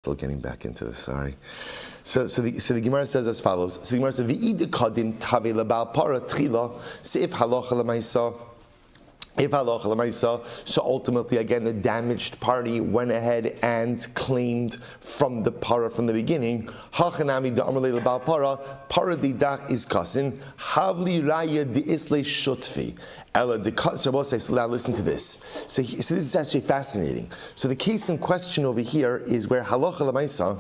Still getting back into this, sorry. So the Gemara says as follows. So the Gemara says, V'id kadin tave lebal para tchila, se'if halacha l'maisa. If halacha l'maisa, so ultimately again the damaged party went ahead and claimed from the para from the beginning. Hachanami da'amrle lebal para didach is kasin, havli raya di isle shutfi. Ella de so now listen to this. So this is actually fascinating. So the case in question over here is where halacha l'maisa,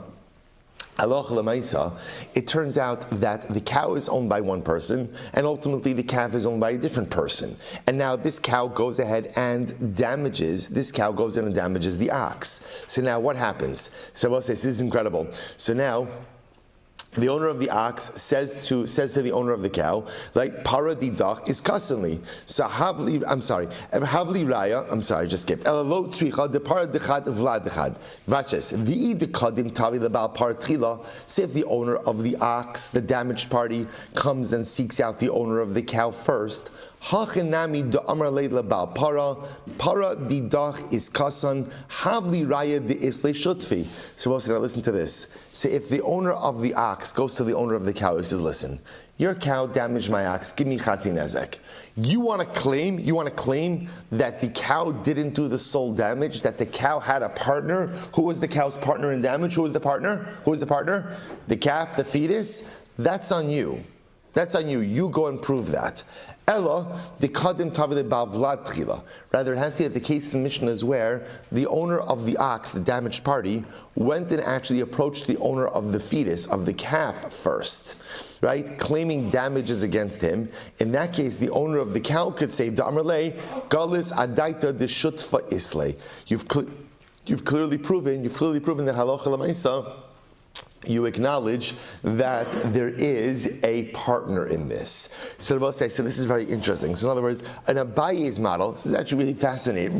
it turns out that the cow is owned by one person, and ultimately the calf is owned by a different person. And now this cow goes ahead and damages the ox. So now what happens? So this is incredible. So now the owner of the ox says to the owner of the cow, like para didach is kasanli. So havli raya. Just skipped. Elalo tzricha de para dechad vlad dechad. Vaches v'i dekadim tavi lebal para tchila. Say if the owner of the ox, the damaged party, comes and seeks out the owner of the cow first. Hachinami de amar leila bal para didach is kasan havli raya de isle shutfi. So now listen to this. Say if the owner of the ox goes to the owner of the cow and says, listen, your cow damaged my ox, give me chatzi nezek. You want to claim that the cow didn't do the sole damage, that the cow had a partner. Who was the cow's partner in damage? Who was the partner? The calf, the fetus? That's on you. You go and prove that. Ella, the kadim tavile bavlad tchila. Rather, it has to be the case in the Mishnah is where the owner of the ox, the damaged party, went and actually approached the owner of the fetus, of the calf first, right? Claiming damages against him. In that case, the owner of the cow could say, Da'amrle, galis adaita de shutfa isle. You've clearly proven that halacha l'maisa, you acknowledge that there is a partner in this. So this is very interesting. So in other words, in Abaye's model, this is actually really fascinating.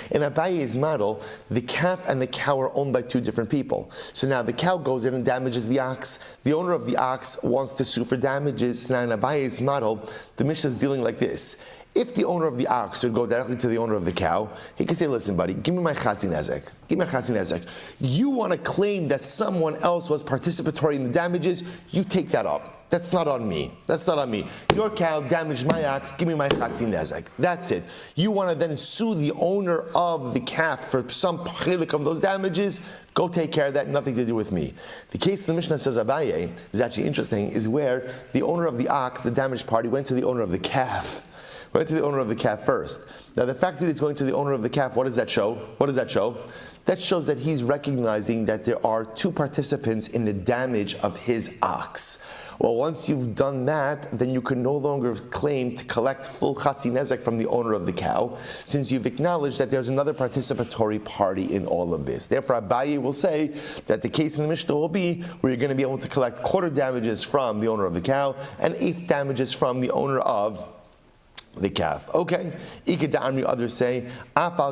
In Abaye's model, the calf and the cow are owned by two different people. So now the cow goes in and damages the ox. The owner of the ox wants to sue for damages. Now in Abaye's model, the Mishnah is dealing like this. If the owner of the ox would go directly to the owner of the cow, he could say, listen, buddy, give me my chatzi nezek. You want to claim that someone else was participatory in the damages, you take that up. That's not on me. Your cow damaged my ox, give me my chatzi nezek. That's it. You want to then sue the owner of the calf for some chilik of those damages, go take care of that, nothing to do with me. The case the Mishnah says Abaye is actually interesting, is where the owner of the ox, the damaged party, went to the owner of the calf. Went to the owner of the calf first. Now the fact that he's going to the owner of the calf, what does that show? That shows that he's recognizing that there are two participants in the damage of his ox. Well, once you've done that, then you can no longer claim to collect full chatzi nezek from the owner of the cow, since you've acknowledged that there's another participatory party in all of this. Therefore, Abaye will say that the case in the Mishnah will be where you're going to be able to collect quarter damages from the owner of the cow and eighth damages from the owner of the calf. Okay. Others say, others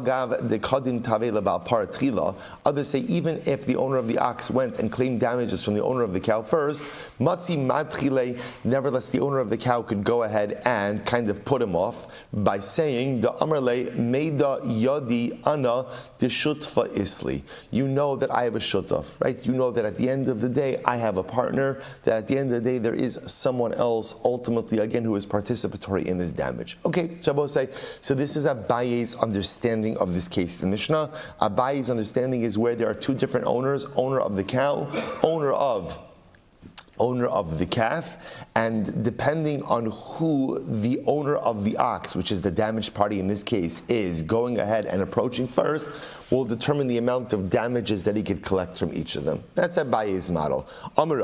say, even if the owner of the ox went and claimed damages from the owner of the cow first, nevertheless the owner of the cow could go ahead and kind of put him off by saying, the Amrle Meida Yadi Ana de Shutfa Isli. You know that I have a shutaf, right? You know that at the end of the day I have a partner, that at the end of the day there is someone else ultimately again who is participatory in this damage. Okay, Shabbos say, so this is Abaye's understanding of this case. The Mishnah, Abaye's understanding is where there are two different owners, owner of the cow, owner of the calf, and depending on who the owner of the ox, which is the damaged party in this case, is going ahead and approaching first, will determine the amount of damages that he could collect from each of them. That's Abaye's model. Amar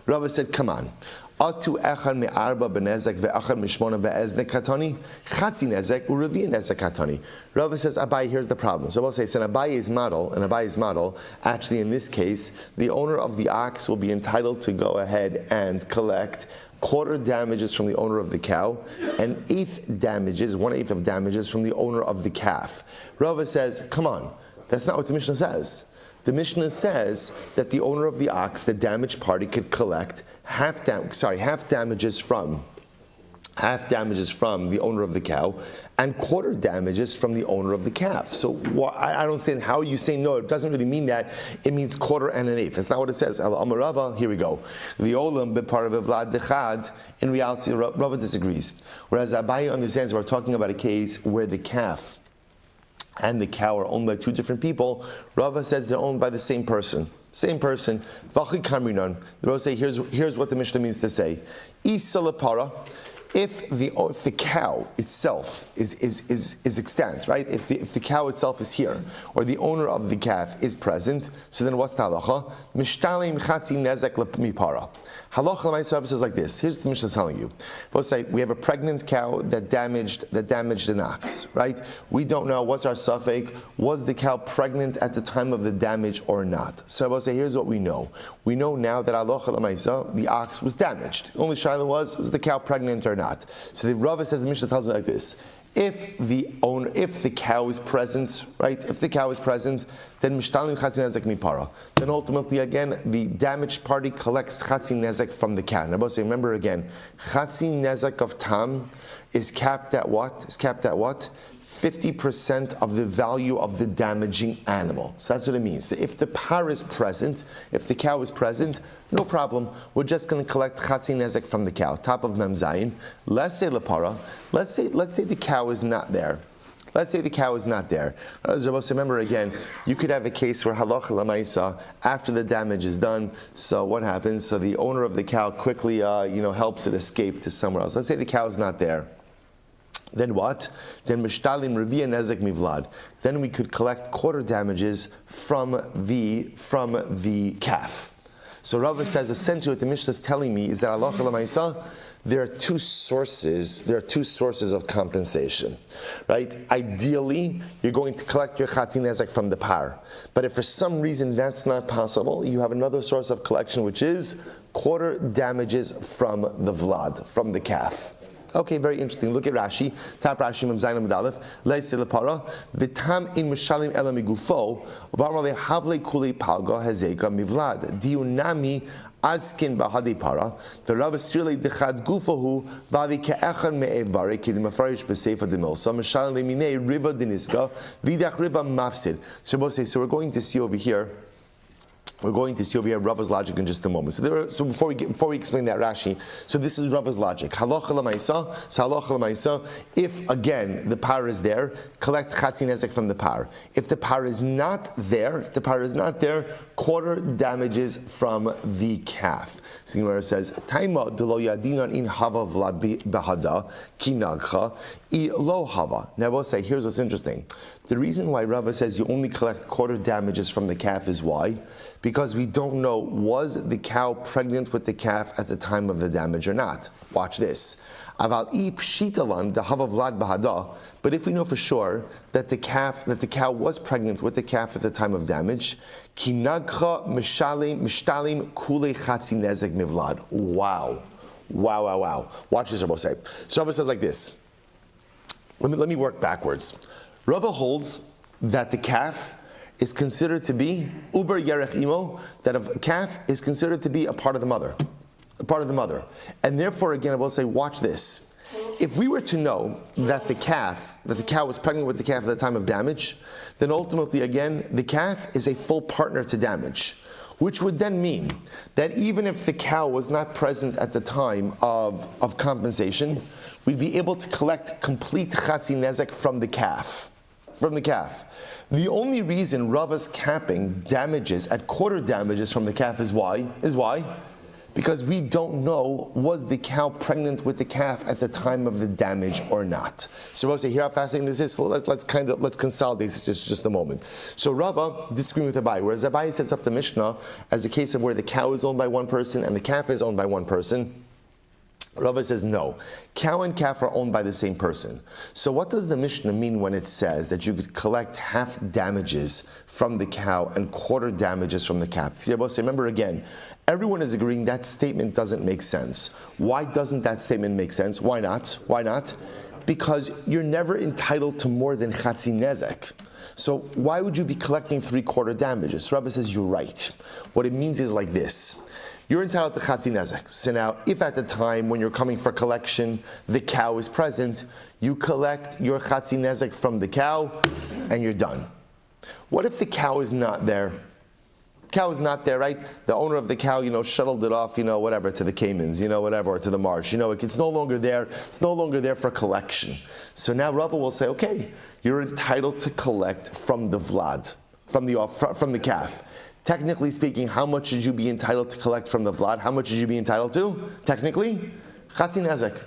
Rava said, come on. Atu echad me'arba benezek ve'echad mishmona be'eznek katoni chatzi nezek u'revi nezek katoni. Rava says, Abaye, here's the problem. So we'll say, so in Abaye's model, actually in this case, the owner of the ox will be entitled to go ahead and collect quarter damages from the owner of the cow, and 1/8 of damages from the owner of the calf. Rava says, come on, that's not what the Mishnah says. The Mishnah says that the owner of the ox, the damaged party, could collect half damages from half damages from the owner of the cow, and quarter damages from the owner of the calf. So I don't understand how you say no. It doesn't really mean that. It means quarter and an eighth. That's not what it says. Amarava, here we go. The olam bepar of Vlad dechad. In reality, Rava disagrees. Whereas Abaye understands we're talking about a case where the calf and the cow are owned by two different people. Rava says they're owned by the same person. Same person. Vachi kamrinon. The Rava say here's what the Mishnah means to say. Isa lepara. If the cow itself is extant, right? If the cow itself is here, or the owner of the calf is present, so then what's the halacha? Mishtalim chatzi nezek lepmipara. Halacha l'maisa says like this. Here's what the Mishnah is telling you. Let's say we have a pregnant cow that damaged an ox, right? We don't know what's our suffix. Was the cow pregnant at the time of the damage or not? So I'll say here's what we know. We know now that halacha l'maisa the ox was damaged. The only shaila was the cow pregnant or not? So the Rava says, the Mishnah tells it like this: if the cow is present, right? If the cow is present, then mishtalim chatzin nezek mipara. Then ultimately, again, the damaged party collects chatzin nezek from the cow. Now, remember again, chatzin nezek of tam is capped at what? 50% of the value of the damaging animal. So that's what it means. So if the par is present, if the cow is present, no problem. We're just going to collect chatzin nezek from the cow. Top of Mem Zayin. Let's say lepara. Let's say the cow is not there. Let's say the cow is not there. Remember again, you could have a case where halacha l'maisa, after the damage is done, so what happens? So the owner of the cow quickly helps it escape to somewhere else. Let's say the cow is not there. Then what? Then mishtalim revia nezek mivlad. Then we could collect quarter damages from the calf. So Rava says essentially what the Mishnah is telling me is that halacha l'maisa, there are two sources of compensation, right? Ideally, you're going to collect your chatzin nezek from the par. But if for some reason that's not possible, you have another source of collection, which is quarter damages from the vlad, from the calf. Okay, very interesting. Look at Rashi. Top Rashi Mem Zayin Amud Aleph. Leisei lepara v'tam in mishalim ela migufo v'amar lehavle kuli palga hezeka mivlad diunami askin bahadi para the Rav Sirli dechad gufahu bavi ke'echan me'evari kidim afarish b'seifa demilsa mishalim leminei riva diniska vidach riva mafsid. So we're going to see over here. We're going to see over here Rava's logic in just a moment. So before we explain that Rashi, so this is Rava's logic. Halacha l'maisa. If again the par is there, collect chatzin nezek from the par. If the par is not there, quarter damages from the calf. So the Gemara says, "Taima delo yadinan in hava vlad behada kinagcha I lo hava." Now we'll say, here's what's interesting. The reason why Rava says you only collect quarter damages from the calf is why? Because we don't know, was the cow pregnant with the calf at the time of the damage or not? Watch this. Aval I pshitalan the hava vlad bahada. But if we know for sure that the cow was pregnant with the calf at the time of damage, kinagcha mishtalim kule chatzi nezek mivlad. Wow. Watch this, Rabbi say. So Rava says like this. Let me work backwards. Rava holds that the calf is considered to be uber yerech imo, that a calf is considered to be a part of the mother. And therefore, again, I will say, watch this. If we were to know that the cow was pregnant with the calf at the time of damage, then ultimately, again, the calf is a full partner to damage, which would then mean that even if the cow was not present at the time of compensation, we'd be able to collect complete chatzin nezek from the calf. The only reason Rava's capping damages at quarter damages from the calf is why? Because we don't know, was the cow pregnant with the calf at the time of the damage or not. So Rava say, here how fascinating this is. So let's consolidate this just a moment. So Rava disagreeing with Abaye, whereas Abaye sets up the Mishnah as a case of where the cow is owned by one person and the calf is owned by one person. Rava says no. Cow and calf are owned by the same person. So what does the Mishnah mean when it says that you could collect half damages from the cow and quarter damages from the calf? Remember again, everyone is agreeing that statement doesn't make sense. Why doesn't that statement make sense? Why not? Because you're never entitled to more than chatzin nezek. So why would you be collecting 3/4 damages? Rava says you're right. What it means is like this. you're entitled to chatzi nezek. So now, if at the time when you're coming for collection, the cow is present, you collect your chatzi nezek from the cow, and you're done. What if the cow is not there? Cow is not there, right? The owner of the cow, shuttled it off, whatever, to the Caymans, whatever, or to the marsh. It's no longer there. It's no longer there for collection. So now Rava will say, okay, you're entitled to collect from the vlad, from the calf. Technically speaking, how much should you be entitled to collect from the vlad? How much should you be entitled to? Technically, chatzi nezek.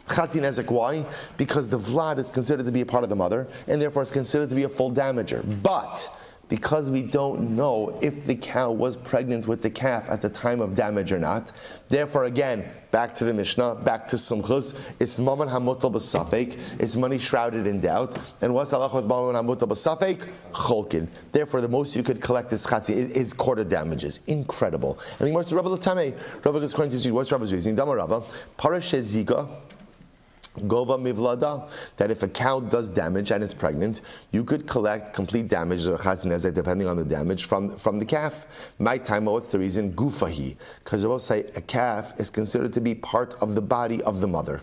Chatzi nezek, why? Because the vlad is considered to be a part of the mother, and therefore it's considered to be a full damager. But because we don't know if the cow was pregnant with the calf at the time of damage or not, therefore again, back to the Mishnah, back to Sumchus, it's maman hamutal b'safek, it's money shrouded in doubt. And what's halacha with maman hamutal b'safek? Cholkin. Therefore, the most you could collect is chatzi, is quarter damages. Incredible. And the Gemara says, Rava l'tamei, Rava is going to see, what's Rava's reasoning? Dama Rava, parashe zika, Gova mivlada, that if a cow does damage and it's pregnant, you could collect complete damage or chatzi nezek depending on the damage from the calf. My time, what's the reason? Gufahi, because I will say a calf is considered to be part of the body of the mother.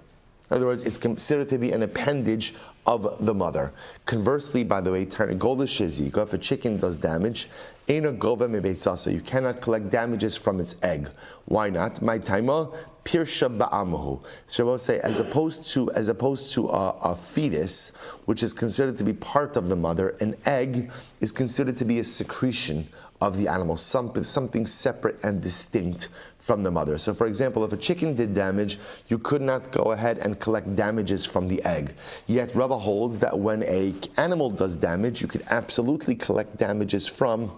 In other words, it's considered to be an appendage of the mother. Conversely, by the way, golda shezika, if a chicken does damage, ain't a gova mebeitzasa, you cannot collect damages from its egg. Why not? My taima pirsha ba'amahu. So I will say, as opposed to a fetus, which is considered to be part of the mother, an egg is considered to be a secretion of the animal, something separate and distinct from the mother. So for example, if a chicken did damage, you could not go ahead and collect damages from the egg. Yet Rava holds that when an animal does damage, you could absolutely collect damages from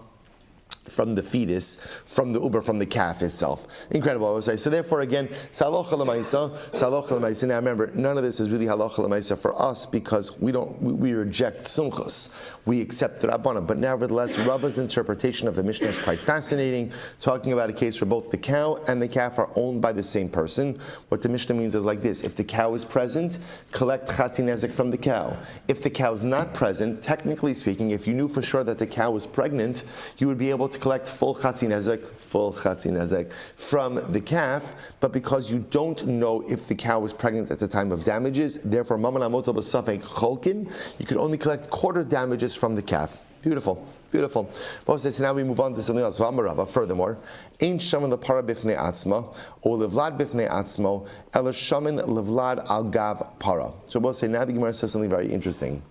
the fetus, from the uber, from the calf itself. Incredible, I would say. So therefore, again, salocha l'maisa. Now remember, none of this is really halacha l'maisa for us because we reject sumchus. We accept the Rabbana. But nevertheless, Rava's interpretation of the Mishnah is quite fascinating, talking about a case where both the cow and the calf are owned by the same person. What the Mishnah means is like this: if the cow is present, collect chatzi nezek from the cow. If the cow is not present, technically speaking, if you knew for sure that the cow was pregnant, you would be able to collect full chatzi nezek from the calf, but because you don't know if the cow was pregnant at the time of damages, therefore maman hamotel b'safek cholkin, you can only collect quarter damages from the calf. Beautiful. So now we move on to something else. Furthermore, ein shaman lepara bifnei atzma or levlad bifnei atzmo ela shaman levlad al gav para. So we'll say now the Gemara says something very interesting,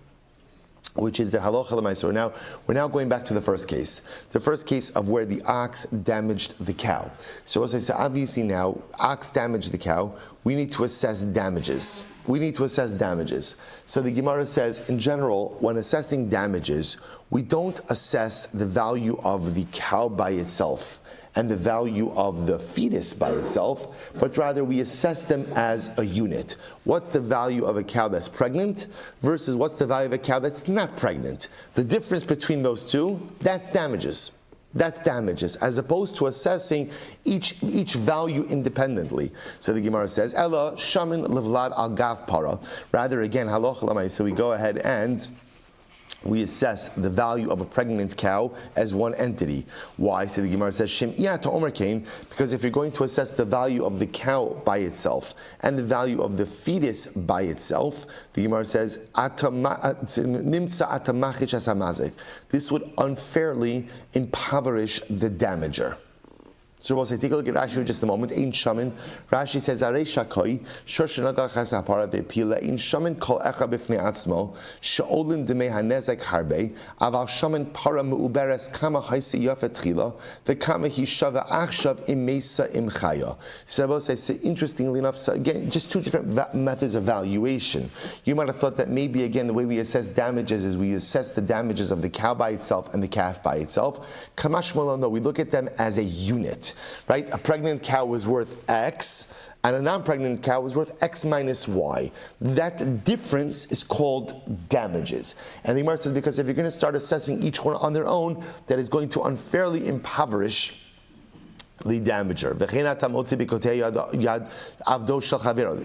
which is the halacha l'maisa. We're now going back to the first case of where the ox damaged the cow. So as I said, obviously now, ox damaged the cow, we need to assess damages. So the Gemara says, in general, when assessing damages, we don't assess the value of the cow by itself and the value of the fetus by itself, but rather we assess them as a unit. What's the value of a cow that's pregnant versus what's the value of a cow that's not pregnant? The difference between those two, that's damages. As opposed to assessing each value independently. So the Gemara says, Ella shamin levlad al gav para. Rather, again, halacha l'maisa, so we go ahead and we assess the value of a pregnant cow as one entity. Why? So the Gemara says, Shem'iyah to Omer Kain, because if you're going to assess the value of the cow by itself and the value of the fetus by itself, the Gemara says, Nimtza atamachish asamazik. This would unfairly impoverish the damager. So we'll say, take a look at Rashi for just a moment. Ein shamin. Rashi says, Arei shakoi, shor shenagach hasapara bepila, ein shamin kol echa b'fnei atzmo, she'olim demei hanezek harbe, aval shamin para meuberes kama haisi yafet chila, v'kama hi shava achshav im mesa im chaya. So we'll say, interestingly enough, so again, just two different methods of valuation. You might have thought that maybe, again, the way we assess damages is we assess the damages of the cow by itself and the calf by itself. Kamash Malon, no, we look at them as a unit. Right? A pregnant cow was worth X, and a non-pregnant cow was worth X minus Y. That difference is called damages. And the Gemara says, because if you're going to start assessing each one on their own, that is going to unfairly impoverish the damager.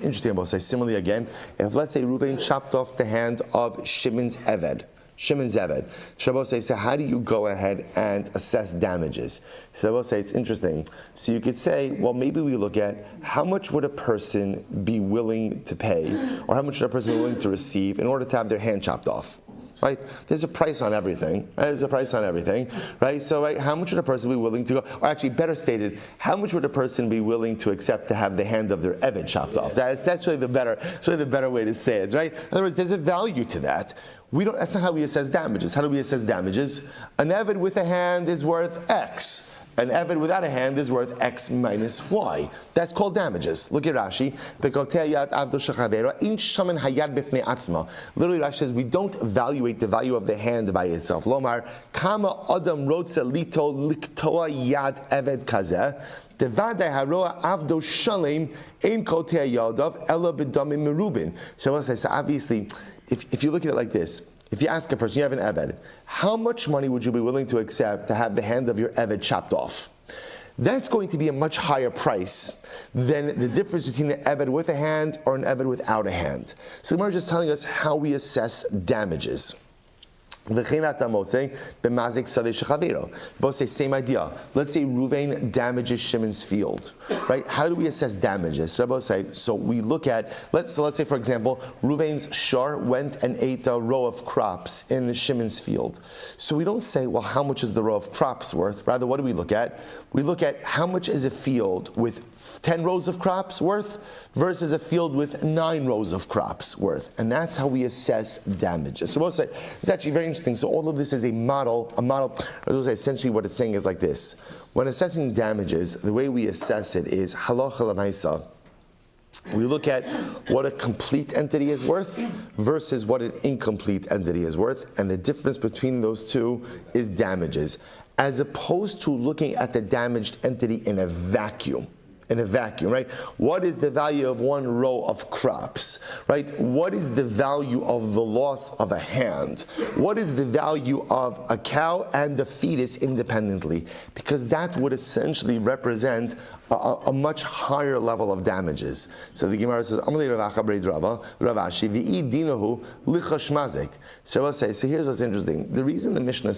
Interesting, I will say similarly again. If let's say Reuven chopped off the hand of Shimon's Eved, Shimon's Eved. So Rabbi say, so how do you go ahead and assess damages? So Rabbi say, it's interesting. So you could say, well, maybe we look at how much would a person be willing to pay, or how much would a person be willing to receive in order to have their hand chopped off. Right? There's a price on everything. There's a price on everything, right? So, right, how much would a person be willing to go? Or actually, better stated, how much would a person be willing to accept to have the hand of their eved chopped off? That's really the better way to say it, right? In other words, there's a value to that. That's not how we assess damages. How do we assess damages? An eved with a hand is worth X. An eved without a hand is worth X minus Y. That's called damages. Look at Rashi. Literally, Rashi says we don't evaluate the value of the hand by itself. Lomar, kama adam rotza lito liktoa yad eved kazeh. Devadai haroa avdo shalem ein kotea yadav ela b'damim merubin. So obviously, if you look at it like this, if you ask a person, you have an eved, how much money would you be willing to accept to have the hand of your eved chopped off? That's going to be a much higher price than the difference between an eved with a hand or an eved without a hand. So the Gemara is just telling us how we assess damages. Both say same idea. Let's say Ruvain damages Shimon's field, right? How do we assess damages? So we look at, let's say for example, Ruvain's shar went and ate a row of crops in Shimon's field. So we don't say, well, how much is the row of crops worth? Rather, what do we look at? We look at how much is a field with 10 rows of crops worth versus a field with 9 rows of crops worth. And that's how we assess damages. So we'll say, it's actually very interesting. So all of this is a model, essentially what it's saying is like this. When assessing damages, the way we assess it is halacha l'maisa. We look at what a complete entity is worth versus what an incomplete entity is worth, and the difference between those two is damages, as opposed to looking at the damaged entity in a vacuum. Right? What is the value of one row of crops? Right? What is the value of the loss of a hand? What is the value of a cow and a fetus independently? Because that would essentially represent a much higher level of damages. So the Gemara says, So I'll say, so here's what's interesting. The reason the Mishnah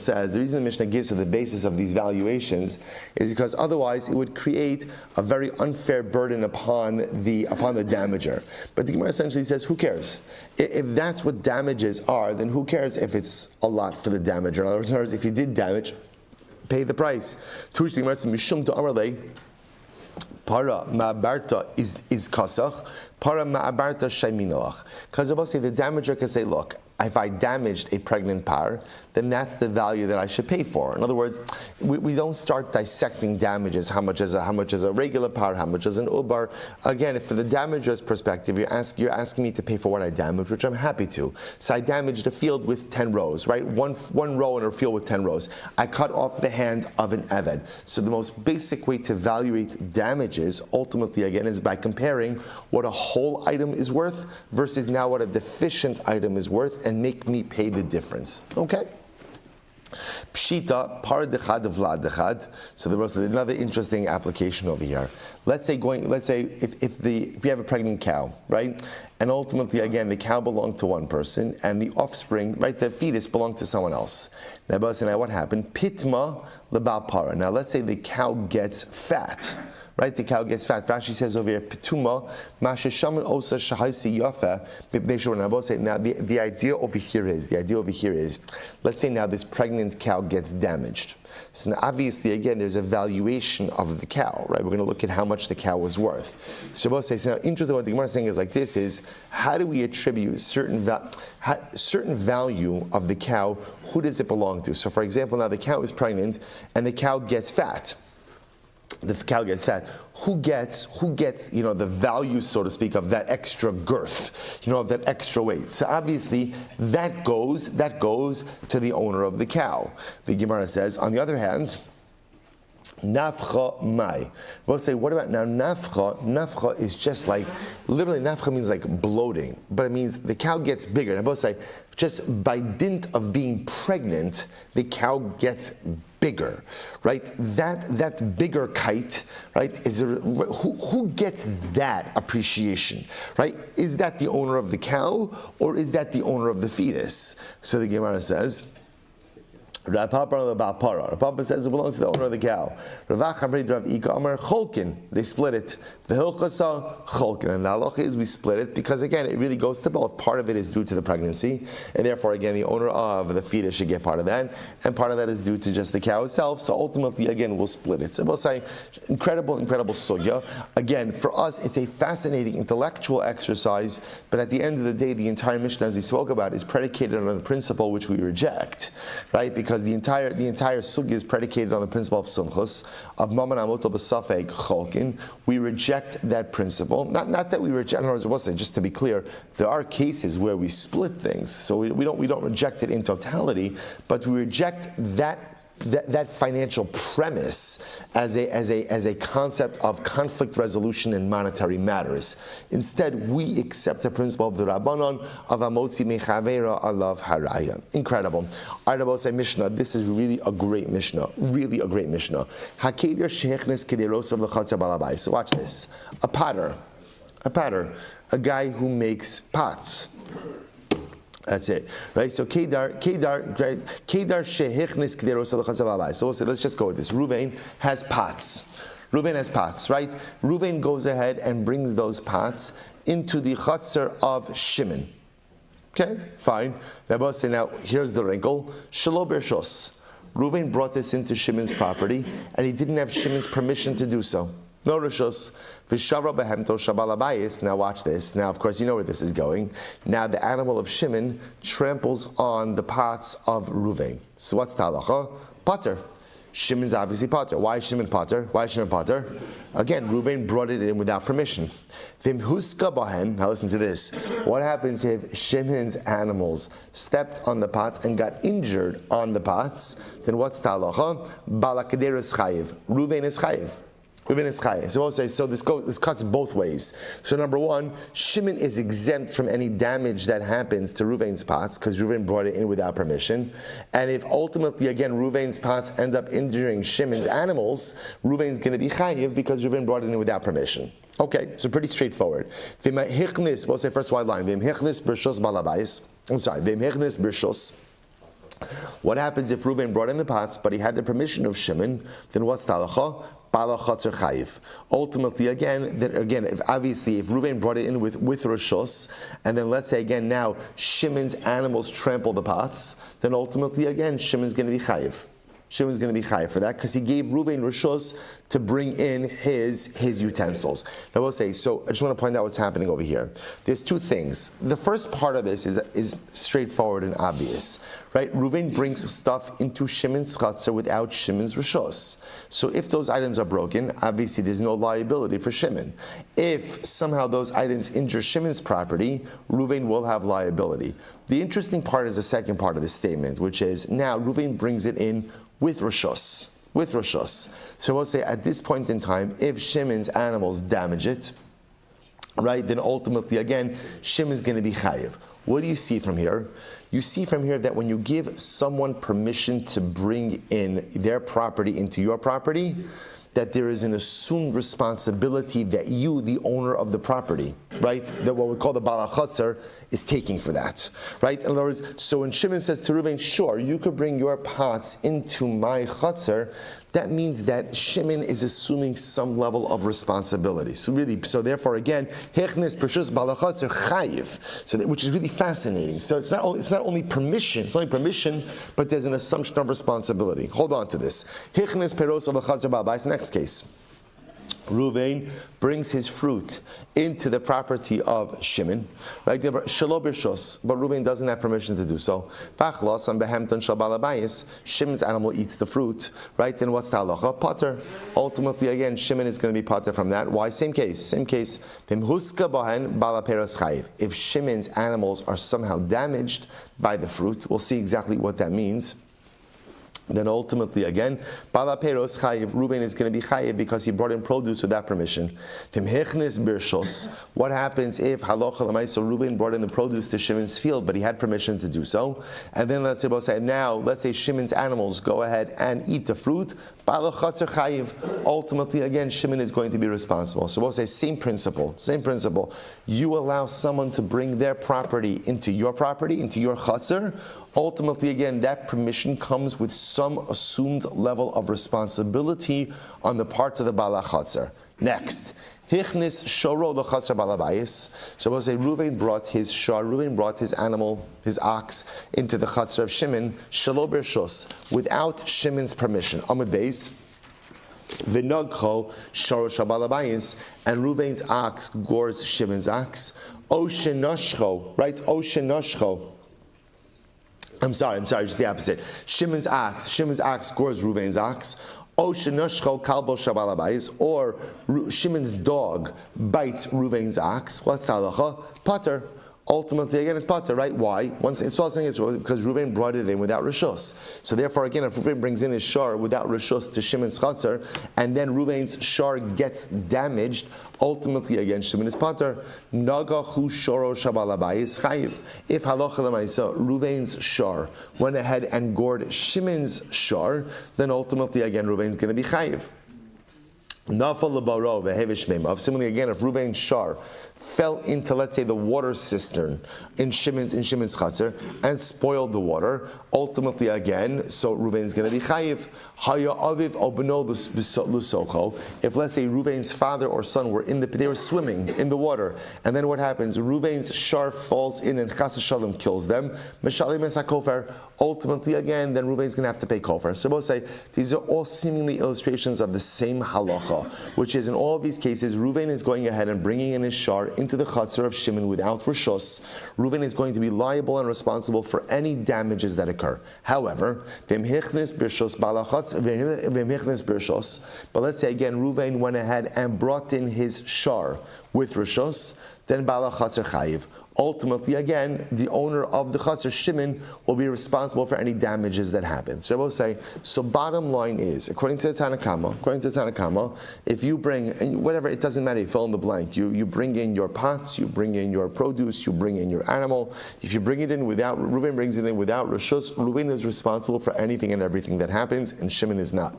gives to the basis of these valuations is because otherwise it would create a very unfair burden upon the damager. But the Gemara essentially says, who cares? If that's what damages are, then who cares if it's a lot for the damager? In other words, if you did damage, pay the price. To which the Gemara says, Mishum to Amarle, Para ma'abarta is kasach. Para ma'abarta shayminalach. Because Rabbi say the damager can say, look, if I damaged a pregnant par, then that's the value that I should pay for. In other words, we don't start dissecting damages. How much is a regular par? How much is an ubar? Again, if for the damager's perspective, you're asking me to pay for what I damaged, which I'm happy to. So I damaged a field with 10 rows, right? One row in a field with 10 rows. I cut off the hand of an eved. So the most basic way to evaluate damages, ultimately, again, is by comparing what a whole item is worth versus now what a deficient item is worth, and make me pay the difference. Okay? Pshita, par dechad vlad dechad. So there was another interesting application over here. Let's say if you have a pregnant cow, right? And ultimately, again, the cow belonged to one person, and the offspring, right, the fetus belonged to someone else. Now what happened? Pitma lebal para. Now let's say the cow gets fat. Right, the cow gets fat. Rashi says over here, "Pituma mashashaman osa shahaisi yafa." Now, the idea over here is, let's say now this pregnant cow gets damaged. So now obviously, again, there's a valuation of the cow, right? We're going to look at how much the cow was worth. So now, interesting, what the Gemara is saying is like this: is how do we attribute certain value of the cow? Who does it belong to? So, for example, now the cow is pregnant and the cow gets fat. The cow gets fat. Who gets the value, so to speak, of that extra girth, of that extra weight? So obviously that goes to the owner of the cow. The Gemara says, on the other hand, Nafcha mai. We'll say, what about now nafcha? Nafcha is just like, literally nafcha means like bloating, but it means the cow gets bigger. And we'll say, just by dint of being pregnant, the cow gets bigger, right? That bigger kite, right? Who gets that appreciation, right? Is that the owner of the cow or is that the owner of the fetus? So the Gemara says, Rav Papa says it belongs to the owner of the cow. They split it. And the halacha is we split it because again it really goes to both. Part of it is due to the pregnancy, and therefore again the owner of the fetus should get part of that, and part of that is due to just the cow itself. So ultimately again we'll split it. So we'll say incredible sugya. Again, for us it's a fascinating intellectual exercise, but at the end of the day the entire Mishnah, as we spoke about, is predicated on a principle which we reject, right? Because the entire sugya is predicated on the principle of sumchus, of maman amuto b'safek cholkin. We reject that principle. Not that we reject. In other words, we'll say, just to be clear, there are cases where we split things, so we don't reject it in totality, but we reject that financial premise as a concept of conflict resolution in monetary matters. Instead, we accept the principle of the Rabbanon of Amotzi Mechavera Alav Haraya. Incredible. I will say Mishnah. This is really a great Mishnah. Really a great Mishnah. Hakeder Shechnes Kederosav Lechatza Balabai. So watch this. A potter, a guy who makes pots. That's it, right? So Kedar shehichnis kederos alachazavabai. So we'll say, let's just go with this. Reuven has pots, right? Reuven goes ahead and brings those pots into the chutzner of Shimon. Okay, fine. Now, say, now here's the wrinkle. Shelo bershos. Reuven brought this into Shimon's property, and he didn't have Shimon's permission to do so. No rishos. V'shavra behemto shabalabayis. Now watch this. Now, of course, you know where this is going. Now the animal of Shimon tramples on the pots of Reuven. So what's the halacha? Potter. Shimon's obviously potter. Why is Shimon potter? Again, Reuven brought it in without permission. Vimhuska bahen. Now listen to this. What happens if Shimon's animals stepped on the pots and got injured on the pots? Then what's the halacha? Balakader is chayiv. Reuven is chayiv. So we'll say, so this cuts both ways. So number one, Shimon is exempt from any damage that happens to Reuven's pots because Reuven brought it in without permission. And if ultimately, again, Reuven's pots end up injuring Shimon's animals, Reuven's going to be chayiv because Reuven brought it in without permission. Okay, so pretty straightforward. We'll say first wide line. What happens if Reuven brought in the pots, but he had the permission of Shimon? Then what's the halacha? Ultimately, again, if Reuven brought it in with rishos, and then let's say again now Shimon's animals trample the pots, then ultimately again Shimon's going to be chayiv. Shimon's going to be chayiv for that because he gave Reuven rishos to bring in his utensils. Now we'll say, so I just want to point out what's happening over here. There's two things. The first part of this is straightforward and obvious, right? Reuven brings stuff into Shimon's chutzner without Shimon's rishos. So if those items are broken, obviously there's no liability for Shimon. If somehow those items injure Shimon's property, Reuven will have liability. The interesting part is the second part of the statement, which is now Reuven brings it in with rishos. So we'll say at this point in time, if Shimon's animals damage it, right, then ultimately again, Shimon's going to be chayiv. What do you see from here? You see from here that when you give someone permission to bring in their property into your property, that there is an assumed responsibility that you, the owner of the property, right, that what we call the Bala Chatzar, is taking for that, right? In other words, so when Shimon says to Reuven, sure, you could bring your pots into my Chatzar, that means that Shimon is assuming some level of responsibility. So therefore again, Hechnes Pershus Bala Chatzar Chayiv, which is really fascinating. So it's not only permission, but there's an assumption of responsibility. Hold on to this. Hechnes Peros Bala Chatzar Bala Bais. Next case. Reuven brings his fruit into the property of Shimon, right? Shelo b'shos, but Reuven doesn't have permission to do so. Shimon's animal eats the fruit, right? Then what's the halacha? Potter. Ultimately, again, Shimon is going to be potter from that. Why? Same case. If Shimon's animals are somehow damaged by the fruit, we'll see exactly what that means. then ultimately again, Bala Peros Chayiv, Reuven is going to be Chayiv because he brought in produce without permission. What happens if Halacha L'maisa Reuven brought in the produce to Shimon's field, but he had permission to do so? And then let's say Shimon's animals go ahead and eat the fruit. Bala Chatzar Chayiv. Ultimately again, Shimon is going to be responsible. So we'll say same principle. You allow someone to bring their property, into your Chatzar. Ultimately, again, that permission comes with some assumed level of responsibility on the part of the Bala Chatzar. Next, Hichnis Shoro the Chatzar Balabayis. So we'll say Reuven brought his animal, his ox, into the Chatzar of Shimon, Shelo Bershus, without Shimon's permission. Amud Beis. V'nagcho Shoro Shabalabayis, and Reuven's ox gores Shimon's ox. Oshenoshcho, right? Oshenoshcho. I'm sorry, just the opposite. Shimon's ox gores Reuven's ox. Or Shimon's dog bites Reuven's ox. What's halacha? Pater. Ultimately, again, it's pater, right? Why? Once it's all saying it's because Reuven brought it in without rishus. So therefore, again, if Reuven brings in his shar without rishus to Shimon's chatzar, and then Reuven's shar gets damaged, ultimately, again, Shimon is pater. Naga hu shoro shabalabayis chayiv. If halacha l'maisa Reuven's shar went ahead and gored Shimon's shar, then ultimately, again, Reuven's going to be chayiv. Similarly, again, if Reuven's shar fell into, let's say, the water cistern in Shimon's chatzar and spoiled the water, ultimately again, so Reuven's going to be chayiv. If, let's say, Reuven's father or son they were swimming in the water, and then what happens? Reuven's shar falls in and chas v'shalom kills them. Ultimately again, then Reuven's going to have to pay kofar. So both say these are all seemingly illustrations of the same halacha, which is in all of these cases, Reuven is going ahead and bringing in his shar into the chatzar of Shimon without rishus. Reuven is going to be liable and responsible for any damages that occur. However, but let's say again, Reuven went ahead and brought in his shar with rishus, then bala chatzar chayiv. Ultimately, again, the owner of the chatzar, Shimon, will be responsible for any damages that happen. So I will say, so bottom line is, according to the Tanakama, if you bring, and whatever, it doesn't matter, you fill in the blank, you bring in your pots, you bring in your produce, you bring in your animal. If you bring it in without, Reuven brings it in without rishus, Reuven is responsible for anything and everything that happens, and Shimon is not.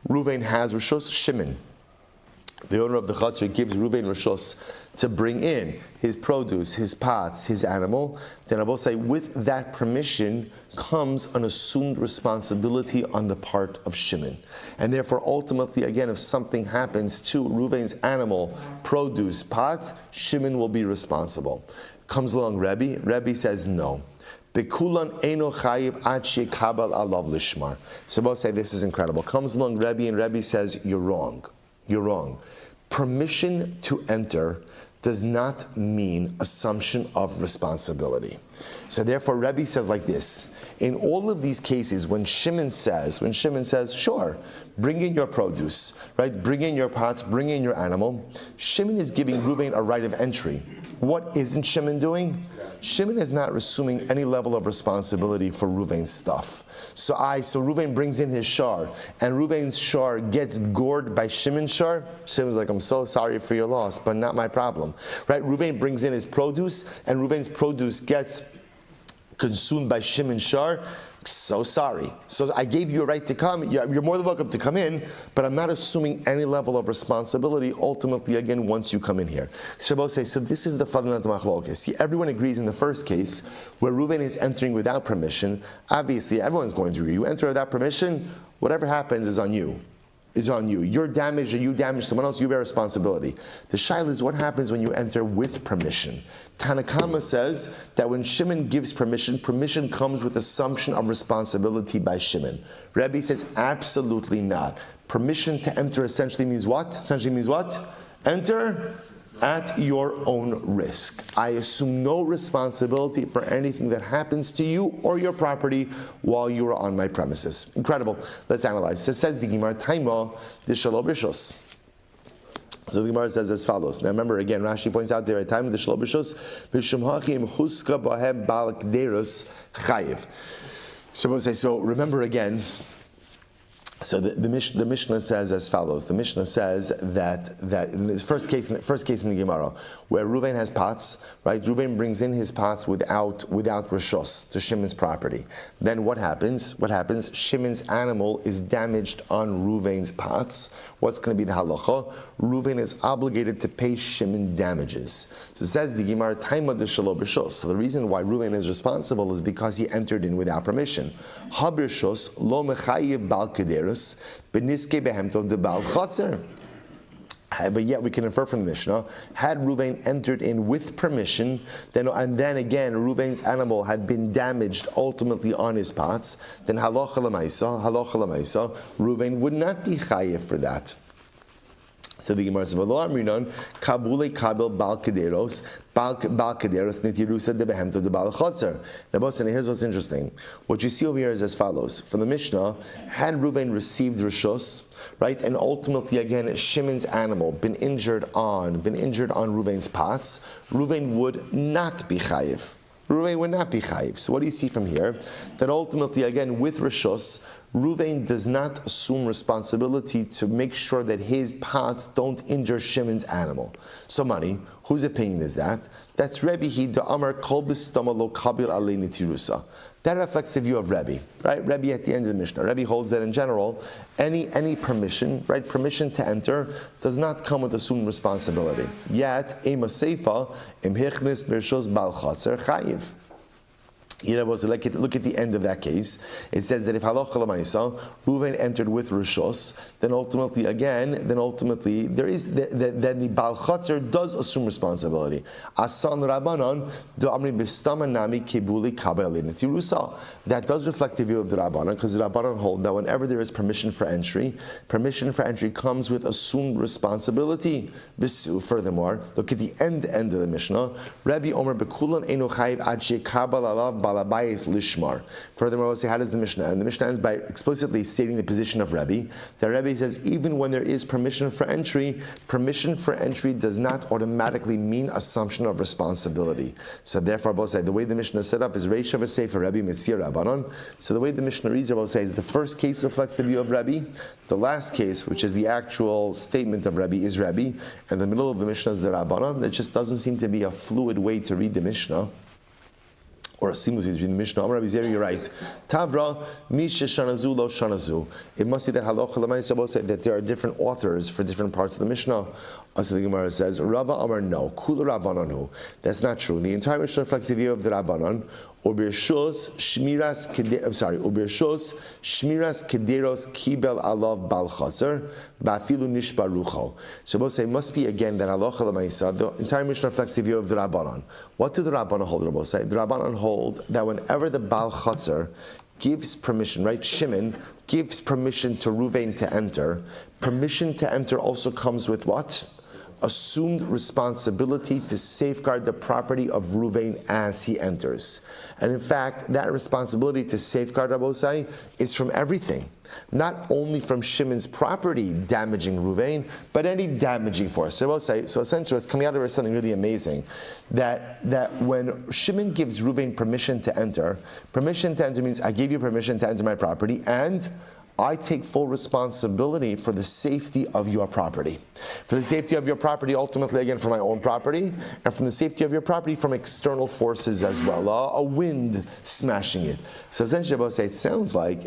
Reuven has rishus, Shimon, the owner of the chatzar, gives Reuven rishus to bring in his produce, his pots, his animal, then I will say with that permission comes an assumed responsibility on the part of Shimon. And therefore ultimately again, if something happens to Reuven's animal, produce, pots, Shimon will be responsible. Comes along Rebbe says no. Bekulan eno chayiv ad shekabal alav lishmar. So both say this is incredible. Comes along Rebbe and Rebbe says you're wrong. Permission to enter does not mean assumption of responsibility. So therefore, Rebbe says like this: in all of these cases, when Shimon says, sure, bring in your produce, right? Bring in your pots, bring in your animal. Shimon is giving Reuven a right of entry. What isn't Shimon doing? Shimon is not assuming any level of responsibility for Reuven's stuff. So Reuven brings in his shar, and Reuven's shar gets gored by Shimon's shar. Shimon's like, I'm so sorry for your loss, but not my problem. Right? Reuven brings in his produce, and Reuven's produce gets consumed by Shimon's shar. So sorry. So I gave you a right to come. You're more than welcome to come in, but I'm not assuming any level of responsibility ultimately, again, once you come in here. Shabbos says, so this is the fundamental machlokes. See, everyone agrees in the first case, where Reuven is entering without permission. Obviously, everyone's going to agree. You enter without permission, whatever happens is on you. You're damaged or you damage someone else, you bear responsibility. The shaila is what happens when you enter with permission. Tanakama says that when Shimon gives permission comes with assumption of responsibility by Shimon. Rebbe says absolutely not. Permission to enter essentially means what? Enter at your own risk. I assume no responsibility for anything that happens to you or your property while you are on my premises. Incredible. Let's analyze. It says the Gemara, Taima, the Shelo B'Shus. So the Gemara says as follows. Now remember again, Rashi points out there at time of the Shelo B'Shus, V'shum hachim huska bahem bal kderus chayiv. So remember again. So the Mishnah says as follows. The Mishnah says that in the first case in the Gemara, where Reuven has pots, right? Reuven brings in his pots without rishos to Shimon's property. Then what happens? Shimon's animal is damaged on Reuven's pots. What's going to be the halacha? Reuven is obligated to pay Shimon damages. So it says the Gemara, Taima de shelo b'shos. So the reason why Reuven is responsible is because he entered in without permission. Ha b'shos lo mechayev bal kederus b'niske behemtov de bal chotzer. But yet we can infer from the Mishnah, had Reuven entered in with permission, then again Reuven's animal had been damaged ultimately on his pots, then halacha l'maisa, Reuven would not be chayiv for that. So the Gemara says, "V'lo amrinon kabule kabel bal kederos nitirusa de behemto de bal chotzer." Now, here's what's interesting. What you see over here is as follows. From the Mishnah, had Reuven received rishos, right, and ultimately again Shimon's animal been injured on Reuven's pots, Reuven would not be chayiv. Reuven would not be chayiv. So what do you see from here? That ultimately again with rishos, Reuven does not assume responsibility to make sure that his pots don't injure Shimon's animal. So money, whose opinion is that? That's Rebbe Hida Amar Kol B'Stama Lo Kabil Alei Nitirusa. That reflects the view of Rebbe, right? Rebbe at the end of the Mishnah. Rebbe holds that in general, any permission, right? Permission to enter does not come with assumed responsibility. Yet, Ema Seifa, Im Hichnis Birshos Bal Chaser Chayiv. Look at the end of that case. It says that if halacha l'maisa, Reuven entered with rishos, then ultimately then the Baal Chatzar does assume responsibility. Asan Rabbanon do'amri b'stama nami kebuli kabel netirusa. That does reflect the view of the Rabbanon, because the Rabbanon hold that whenever there is permission for entry comes with assumed responsibility. Furthermore, look at the end of the Mishnah. Rabbi Omer bekulan enu chayiv ad shekabel alav balabayis lishmar. Furthermore, we'll say, how does the Mishnah end? The Mishnah ends by explicitly stating the position of Rebbe. The Rebbe says even when there is permission for entry does not automatically mean assumption of responsibility. So therefore, both say the way the Mishnah is set up is Reisha v'Sefer Rebbe Mitzir Rabbanon. So the way the Mishnah reads, both says the first case reflects the view of Rebbe. The last case, which is the actual statement of Rebbe, is Rebbe, and the middle of the Mishnah is the Rabbanon. There just doesn't seem to be a fluid way to read the Mishnah, or a seamless way to read the Mishnah. Amar Rabbi Zeri, you're right. Tavra, Misha Shanazu, Lo Shanazu. It must be that halacha l'maisa both say that there are different authors for different parts of the Mishnah. Also the Gemara says, Rava Amar no, Kula Rabbanon. That's not true. The entire Mishnah reflects the view of the Rabbanon. Ubirshos shmiras kederos kibel alav bal chaser ba'afilu nishbarucho. So both say it must be again that halacha l'maisa. The entire Mishnah reflects the view of the Rabbanon. What do the Rabbanon hold? Both say the Rabbanon hold that whenever the bal chaser gives permission, right? Shimon gives permission to Reuven to enter. Permission to enter also comes with what? Assumed responsibility to safeguard the property of Reuven as he enters. And in fact, that responsibility to safeguard Rabosai is from everything. Not only from Shimon's property damaging Reuven, but any damaging force. So essentially what's coming out of it is something really amazing. That when Shimon gives Reuven permission to enter means I gave you permission to enter my property, and I take full responsibility for the safety of your property. For the safety of your property, ultimately, again, for my own property, and from the safety of your property from external forces as well. A wind smashing it. So essentially, I would say it sounds like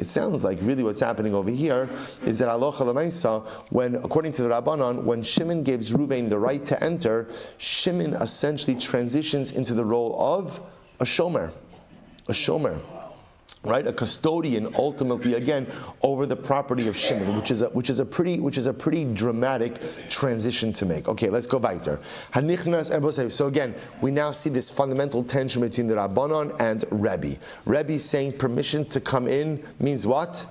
really what's happening over here is that halacha l'maisa, when, according to the Rabbanon, when Shimon gives Reuven the right to enter, Shimon essentially transitions into the role of a shomer. Right, a custodian, ultimately again over the property of Shimon, which is a pretty dramatic transition to make. Okay, let's go weiter. So again, we now see this fundamental tension between the Rabbanon and Rebbe. Rebbe saying permission to come in means what?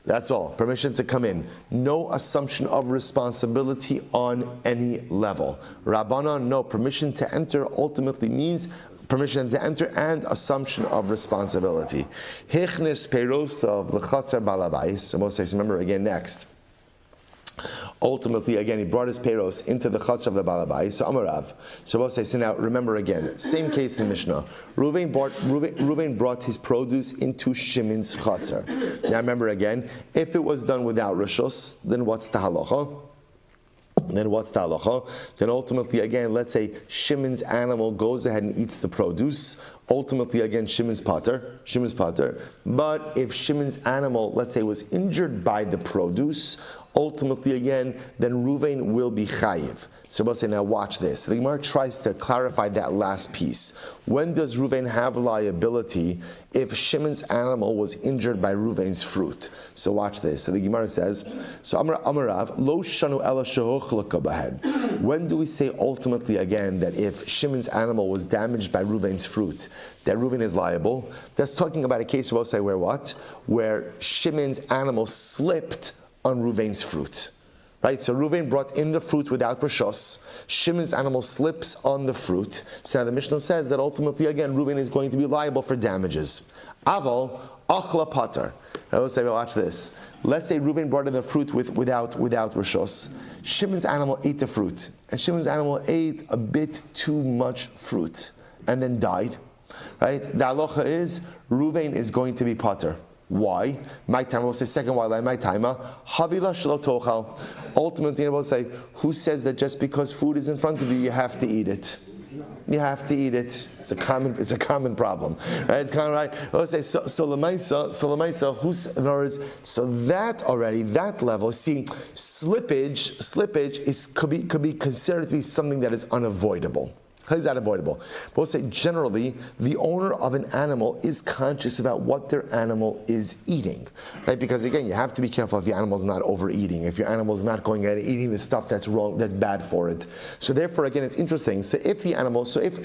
That's all. Permission to come in. No assumption of responsibility on any level. Rabbanon, no. Permission to enter ultimately means permission to enter and assumption of responsibility. Hichnis peirosov l'chatzar balabais. So Moses says, remember again next. Ultimately, again, he brought his peiros into the chutzner of the balabai. So Amarav. So we'll say, so now remember again, same case in the Mishnah. Reuven brought his produce into Shimon's chutzner. Now remember again, if it was done without rishus, then what's the halacha? Then ultimately, again, let's say Shimon's animal goes ahead and eats the produce. Ultimately, again, Shimon's pater. But if Shimon's animal, let's say, was injured by the produce, ultimately, again, then Reuven will be chayiv. So we'll say, now watch this. The Gemara tries to clarify that last piece. When does Reuven have liability if Shimon's animal was injured by Reuven's fruit? So watch this. So the Gemara says, so Amarav, lo shanu ela shehuchlaka bahed. When do we say ultimately again that if Shimon's animal was damaged by Reuven's fruit, that Reuven is liable? That's talking about a case we'll say where what? Where Shimon's animal slipped on Reuven's fruit. Right, so Reuven brought in the fruit without rishos. Shimon's animal slips on the fruit. So now the Mishnah says that ultimately, again, Reuven is going to be liable for damages. Aval achla pater. I will say, well, watch this. Let's say Reuven brought in the fruit without rishos. Shimon's animal ate the fruit, and Shimon's animal ate a bit too much fruit, and then died. Right, the halacha is Reuven is going to be pater. Why? My time will say second why my time. Havila shelo tochal. Ultimately, I will say, who says that just because food is in front of you, you have to eat it? You have to eat it. It's a common problem, right? It's kind of right. Let's say so lemaisa. Who's in other words? So that already that level. See, slippage could be considered to be something that is unavoidable. How is that avoidable? But we'll say generally, the owner of an animal is conscious about what their animal is eating, right? Because again, you have to be careful if your animal is not overeating, if your animal is not going out and eating the stuff that's wrong, that's bad for it. So therefore, again, it's interesting. So if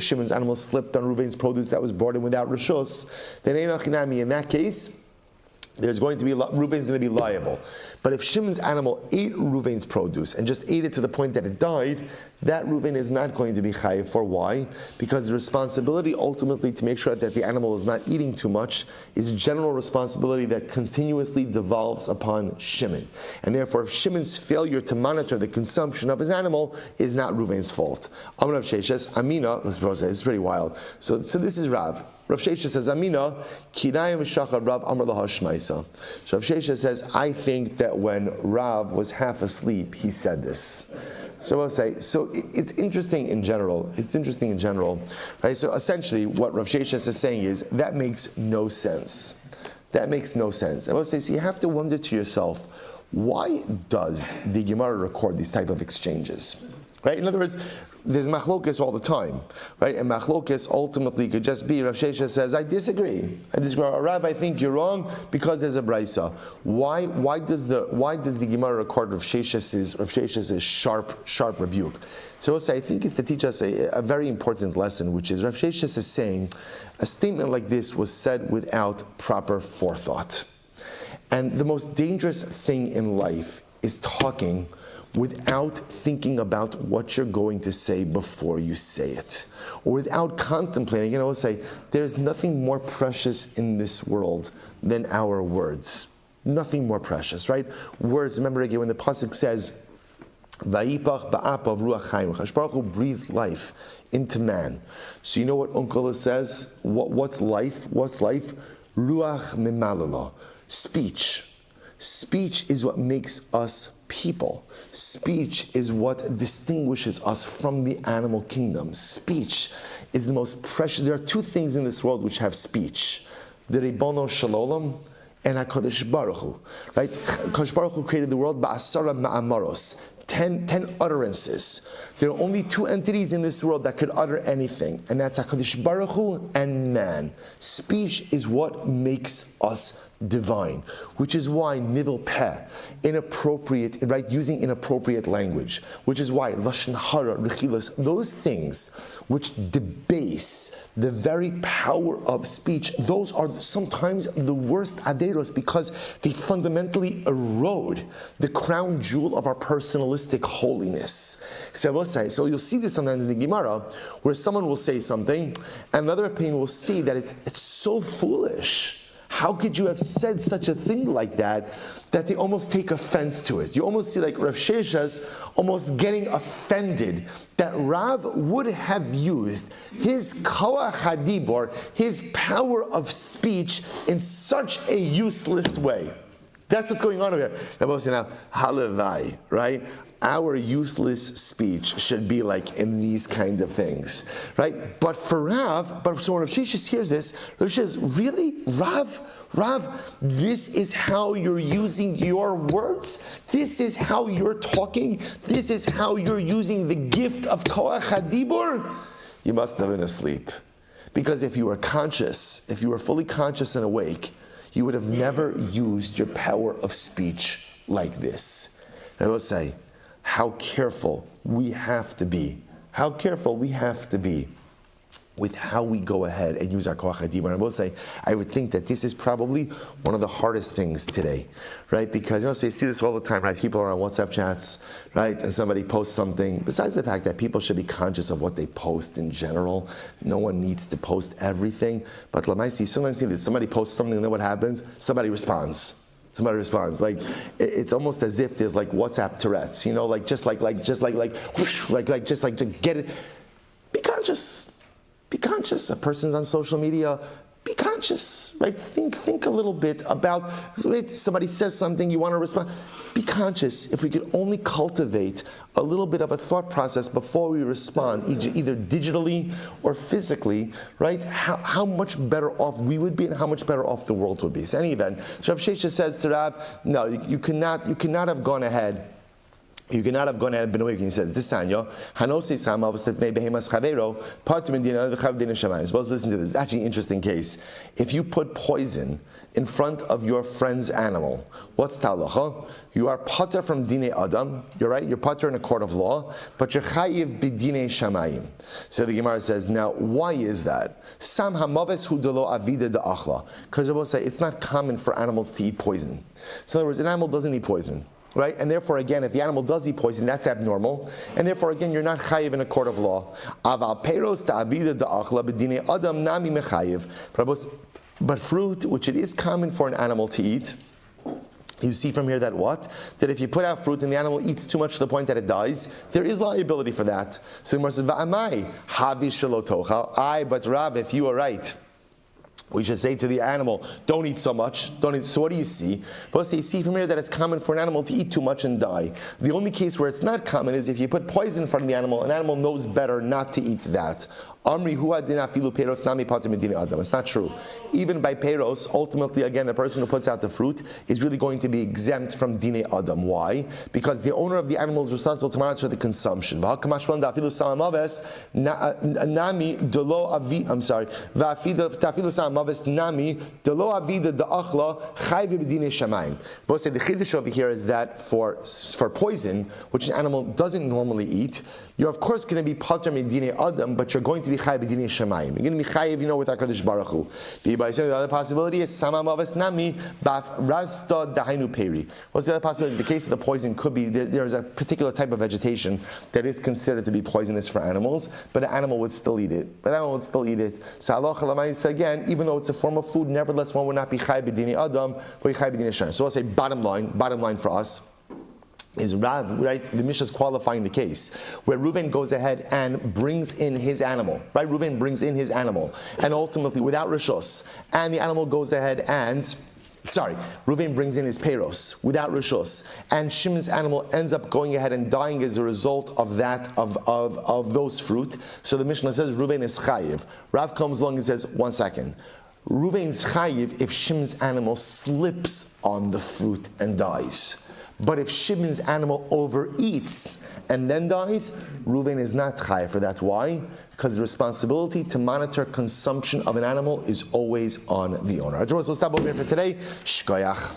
Shimon's animal slipped on Reuven's produce that was brought in without rishus, then in that case, Reuven's going to be liable. But if Shimon's animal ate Reuven's produce and just ate it to the point that it died, that Reuven is not going to be chayiv for. Why? Because the responsibility ultimately to make sure that the animal is not eating too much is general responsibility that continuously devolves upon Shimon. And therefore, if Shimon's failure to monitor the consumption of his animal is not Reuven's fault. Amar Rav Sheshes, Amina, let's say, it's pretty wild. So this is Rav. Rav Sheshes says, Amina, Kirayim v'shachar Rav Amar Laha Shmaisa. So Rav Sheshes says, I think that when Rav was half asleep, he said this. So I'll say, so it's interesting in general, right? So essentially what Rav Sheshes is saying is, that makes no sense. And I'll say, so you have to wonder to yourself, why does the Gemara record these type of exchanges? Right? In other words, there's machlokes all the time, right? And machlokes ultimately could just be, Rav Sheshes says, I disagree. Rav, I think you're wrong because there's a brisa. Why does the Gemara record Rav Shesh's sharp rebuke? So we'll say, I think it's to teach us a very important lesson, which is Rav Sheshes is saying, a statement like this was said without proper forethought. And the most dangerous thing in life is talking without thinking about what you're going to say before you say it, or without contemplating. We'll say, there's nothing more precious in this world than our words. Nothing more precious, right? Words, remember again, when the pasuk says, Vayipach ba'apav ruach chaim, Kadosh Baruch Hu breathed life into man. So you know what Unkala says? What's life? Ruach mimalala. Speech. Speech is what makes us people. Speech is what distinguishes us from the animal kingdom. Speech is the most precious. There are two things in this world which have speech: the Ribono Shalom and HaKadosh Baruch Hu. Right? HaKadosh Baruch Hu created the world ba'asara ma'amaros. 10 utterances. There are only two entities in this world that could utter anything, and that's HaKadosh Baruch Hu and man. Speech is what makes us divine, which is why nivel peh, inappropriate, right, using inappropriate language, which is why lashon hara, rechilas, those things which debase the very power of speech, those are sometimes the worst aderos because they fundamentally erode the crown jewel of our personalistic holiness. So you'll see this sometimes in the Gemara, where someone will say something, and another opinion will see that it's so foolish. how could you have said such a thing like that they almost take offense to it? You almost see like Rav Sheshes almost getting offended that Rav would have used his koach hadibor, his power of speech, in such a useless way. That's what's going on over here. Now, halavai, right? Our useless speech should be like in these kind of things, right? But so when Rav Sheshes hears this, Rav Sheshes says, really? Rav, this is how you're using your words? This is how you're talking? This is how you're using the gift of koach hadibur? You must have been asleep. Because if you were conscious, if you were fully conscious and awake, you would have never used your power of speech like this. And I will say, how careful we have to be. How careful we have to be with how we go ahead and use our koach hadibur. And I will say, I would think that this is probably one of the hardest things today, right? Because you see this all the time, right? People are on WhatsApp chats, right? And somebody posts something. Besides the fact that people should be conscious of what they post in general, no one needs to post everything. But sometimes somebody posts something, and then what happens? Somebody responds. Like it's almost as if there's like WhatsApp Tourette's, just to get it. Be conscious. Be conscious. A person's on social media. Be conscious, right? Think a little bit about, right? Somebody says something, you want to respond. Be conscious. If we could only cultivate a little bit of a thought process before we respond, either digitally or physically, right? How much better off we would be and how much better off the world would be. So any event, so Rav Sheshes says to Rav, no, you cannot have gone ahead. You could not have gone ahead and been awake. He says, this Sanyo, well, listen to this. It's actually an interesting case. If you put poison in front of your friend's animal, what's talacha? You are pater from dine adam. You're right. You're pater in a court of law, but you're chayiv b'dine shamayim. So the Gemara says, now why is that? Sam hamaves hu delo avida da'achla. Because I will say it's not common for animals to eat poison. So in other words, an animal doesn't eat poison. Right? And therefore, again, if the animal does eat poison, that's abnormal. And therefore, again, you're not chayiv in a court of law. But fruit, which it is common for an animal to eat, you see from here that what? That if you put out fruit and the animal eats too much to the point that it dies, there is liability for that. So Gemara says, "Va'amai havi shelo tochal." But Rav, if you are right, we should say to the animal, don't eat so much. Don't eat. So what do you see? Well, you see from here that it's common for an animal to eat too much and die. The only case where it's not common is if you put poison in front of the animal, an animal knows better not to eat that. It's not true. Even by peros, ultimately, again, the person who puts out the fruit is really going to be exempt from dine adam. Why? Because the owner of the animal is responsible to monitor the consumption. But say the chiddush over here is that for poison, which an animal doesn't normally eat, you're of course going to be pater medine adam, but you're going to be chayiv medine shamayim. You're going to be chayiv, with HaKadosh Baruch Hu. The other possibility is samam avas nami baf rasta dahainu peri. What's the other possibility? The case of the poison could be there's a particular type of vegetation that is considered to be poisonous for animals, but an animal would still eat it. So halacha l'maisa, again, even though it's a form of food, nevertheless one would not be chayiv medine adam, but chayiv medine shamayim. So I'll say bottom line for us is Rav, right? The Mishnah is qualifying the case where Reuven goes ahead and brings in his animal, right? Reuven brings in his animal, and ultimately without rishos, and the animal goes ahead and Reuven brings in his peros without rishos, and Shimon's animal ends up going ahead and dying as a result of that of those fruit. So the Mishnah says Reuven is chayiv. Rav comes along and says, 1 second. Reuven's chayiv if Shimon's animal slips on the fruit and dies. But if Shimon's animal overeats and then dies, Reuven is not chayav for that. Why? Because the responsibility to monitor consumption of an animal is always on the owner. So we'll stop over here for today. Shkoyach.